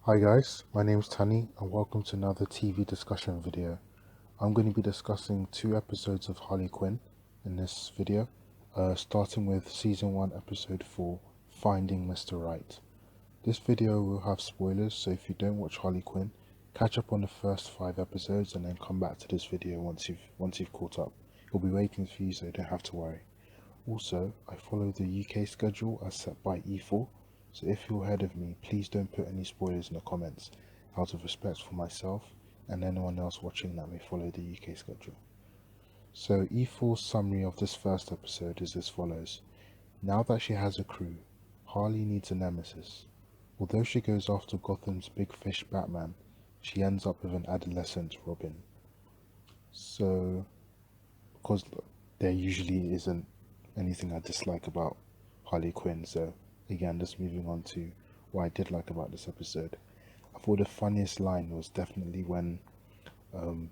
Hi guys, my name is Tani and welcome to another TV discussion video. I'm going to be discussing two episodes of Harley Quinn in this video, starting with Season 1 Episode 4, Finding Mr. Right. This video will have spoilers, so if you don't watch Harley Quinn, catch up on the first 5 episodes and then come back to this video once you've caught up. It'll be waiting for you, so you don't have to worry. Also, I follow the UK schedule as set by E4, so if you're ahead of me, please don't put any spoilers in the comments, out of respect for myself and anyone else watching that may follow the UK schedule. So E4's summary of this first episode is as follows. Now that she has a crew, Harley needs a nemesis. Although she goes after Gotham's big fish Batman, she ends up with an adolescent Robin. So, because there usually isn't anything I dislike about Harley Quinn, so again, just moving on to what I did like about this episode. I thought the funniest line was definitely when um,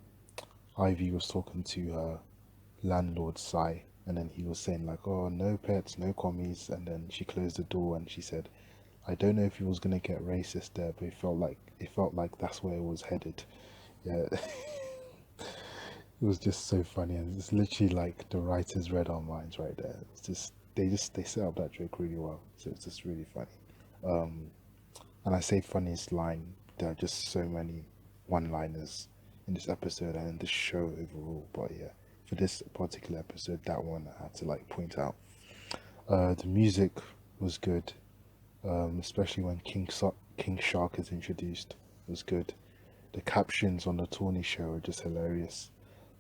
Ivy was talking to her landlord Sai, and then he was saying like, "Oh, no pets, no commies," and then she closed the door and she said, "I don't know if he was gonna get racist there, but it felt like that's where it was headed." Yeah, it was just so funny, and it's literally like the writers read our minds right there. It's just they set up that joke really well, so it's just really funny. Um, and I say funniest line. There are just so many one-liners in this episode and in this show overall. But yeah, for this particular episode, that one I had to like point out. The music was good, especially when King Shark is introduced. It was good. The captions on the Tawny show are just hilarious.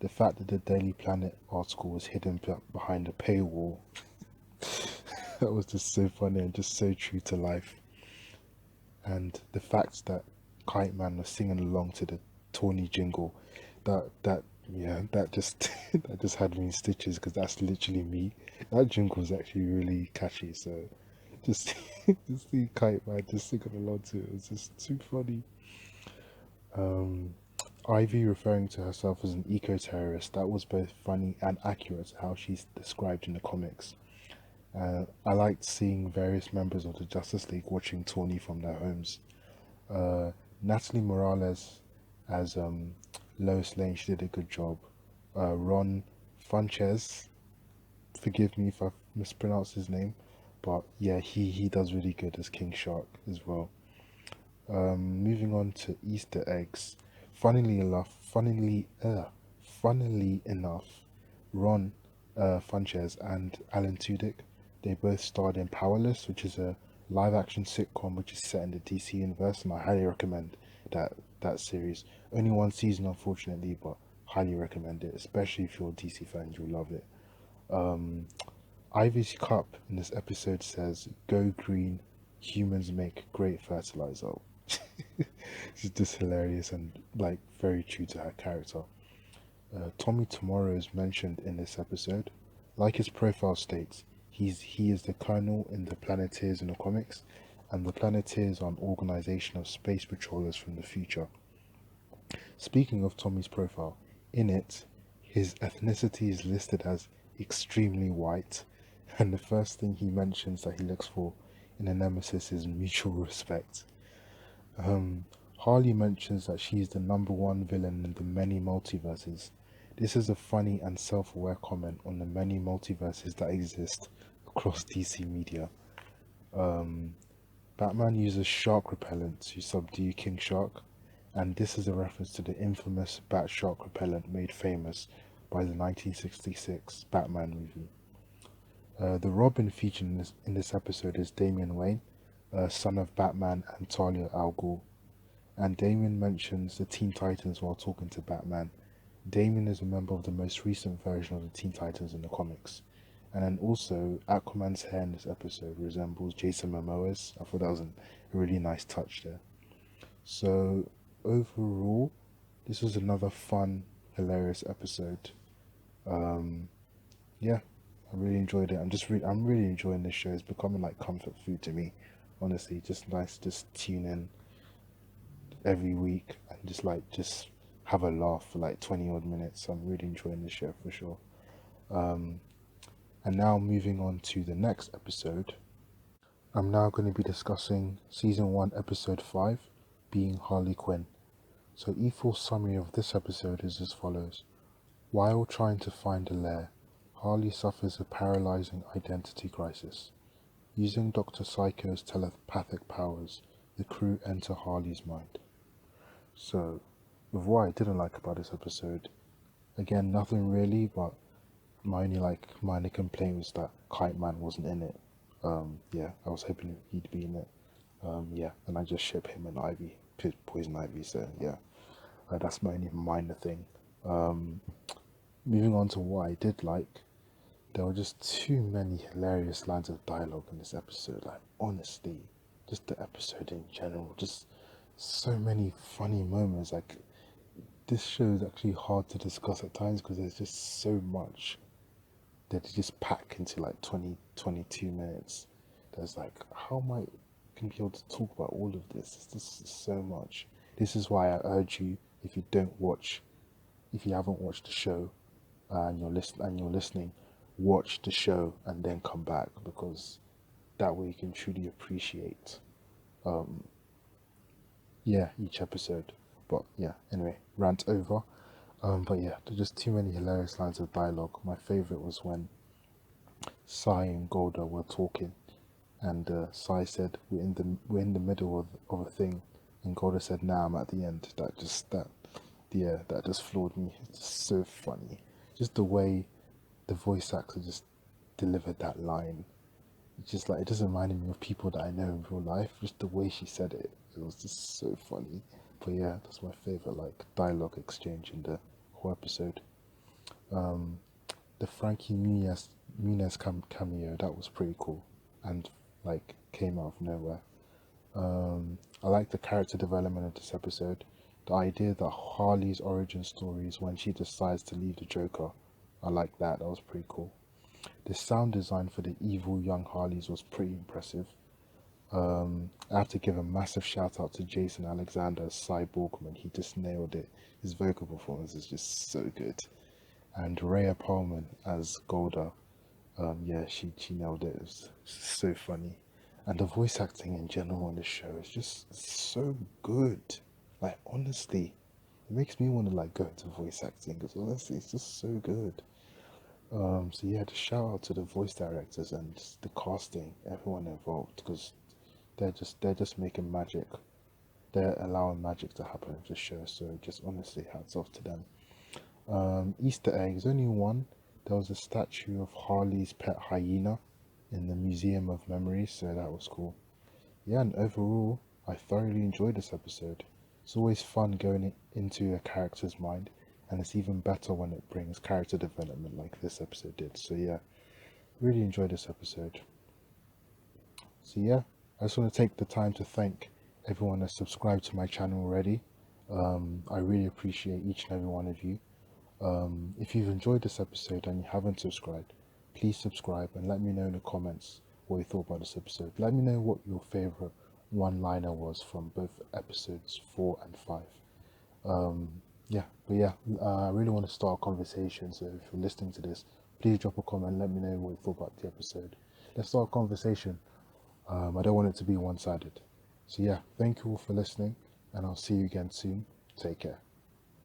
The fact that the Daily Planet article was hidden behind a paywall, that was just so funny and just so true to life. And the fact that Kite Man was singing along to the Tawny jingle, that yeah, that just that just had me in stitches because that's literally me. That jingle is actually really catchy, so just just see Kite Man just singing along to it was just too funny. Um, Ivy referring to herself as an eco-terrorist, that was both funny and accurate to how she's described in the comics. I liked seeing various members of the Justice League watching Tawny from their homes. Uh, Natalie Morales as Lois Lane, she did a good job. Ron Funches, forgive me if I've mispronounced his name, but yeah, he does really good as King Shark as well. Moving on to Easter eggs. Funnily enough, Ron Funches and Alan Tudyk, they both starred in Powerless, which is a live-action sitcom which is set in the DC universe, and I highly recommend that series. Only one season, unfortunately, but highly recommend it, especially if you're a DC fan, you'll love it. Um, Ivy's cup in this episode says, "Go green, humans make great fertilizer." It's just hilarious and like very true to her character. Tommy Tomorrow is mentioned in this episode. Like his profile states, he is the colonel in the Planeteers in the comics, and the Planeteers are an organization of space patrollers from the future. Speaking of Tommy's profile, in it, his ethnicity is listed as extremely white, and the first thing he mentions that he looks for in a nemesis is mutual respect. Um, Harley mentions that she is the number one villain in the many multiverses. This is a funny and self aware comment on the many multiverses that exist across DC media. Um, Batman uses shark repellent to subdue King Shark, and this is a reference to the infamous Bat Shark repellent made famous by the 1966 Batman movie. The Robin featured in this episode is Damian Wayne, son of Batman and Talia al Ghul. And Damian mentions the Teen Titans while talking to Batman. Damian is a member of the most recent version of the Teen Titans in the comics. And then also, Aquaman's hair in this episode resembles Jason Momoa's. I thought that was a really nice touch there. So, overall, this was another fun, hilarious episode. Um, yeah, I really enjoyed it. I'm really enjoying this show. It's becoming like comfort food to me. Honestly, just nice, just tune in every week and just have a laugh for like 20 odd minutes. I'm really enjoying this show for sure. Um, and now moving on to the next episode, I'm now going to be discussing season 1, episode 5, being Harley Quinn. So E4's summary of this episode is as follows. While trying to find a lair, Harley suffers a paralyzing identity crisis. Using Dr. Psycho's telepathic powers, the crew enter Harley's mind. So, with what I didn't like about this episode, again, nothing really, but my only minor complaint was that Kite Man wasn't in it. Yeah, I was hoping he'd be in it. Yeah, and I just ship him and Ivy, Poison Ivy, so yeah, that's my only minor thing. Moving on to what I did like, there were just too many hilarious lines of dialogue in this episode. Like, honestly, just the episode in general, just so many funny moments. Like, this show is actually hard to discuss at times because there's just so much that they just pack into like 22 minutes. There's like, how am I going to be able to talk about all of this? It's just so much. This is why I urge you, if you haven't watched the show and you're listening, watch the show and then come back, because that way you can truly appreciate each episode. But yeah, anyway, rant over. But yeah, there's just too many hilarious lines of dialogue. My favorite was when Sai and Golda were talking, and Sai said, we're in the middle of a thing," and Golda said, "Nah, I'm at the end." That just floored me. It's just so funny. Just the way the voice actor just delivered that line. It's just like, it just reminded me of people that I know in real life. Just the way she said it, it was just so funny. But yeah, that's my favorite dialogue exchange in the whole episode. The Frankie Muniz cameo, that was pretty cool, and came out of nowhere. I like the character development of this episode. The idea that Harley's origin story is when she decides to leave the Joker. I like that. That was pretty cool. The sound design for the evil young Harleys was pretty impressive. I have to give a massive shout out to Jason Alexander as Cy Borgman. He just nailed it. His vocal performance is just so good. And Rhea Perlman as Golda, she nailed it. It was so funny. And the voice acting in general on the show is just so good. Like, honestly, it makes me want to go into voice acting, because honestly, it's just so good. So yeah, just shout out to the voice directors and the casting, everyone involved, because they're just making magic. They're allowing magic to happen in the show. So just honestly, hats off to them. Easter eggs, only one. There was a statue of Harley's pet hyena in the Museum of Memories, so that was cool. Yeah, and overall, I thoroughly enjoyed this episode. It's always fun going into a character's mind, and it's even better when it brings character development like this episode did. So yeah, really enjoyed this episode. So yeah, I just want to take the time to thank everyone that's subscribed to my channel already. I really appreciate each and every one of you. If you've enjoyed this episode and you haven't subscribed, please subscribe and let me know in the comments what you thought about this episode. Let me know what your favorite one-liner was from both episodes 4 and 5. I really want to start a conversation, so if you're listening to this, please drop a comment and let me know what you thought about the episode. Let's start a conversation. I don't want it to be one-sided. So yeah, thank you all for listening, and I'll see you again soon. Take care.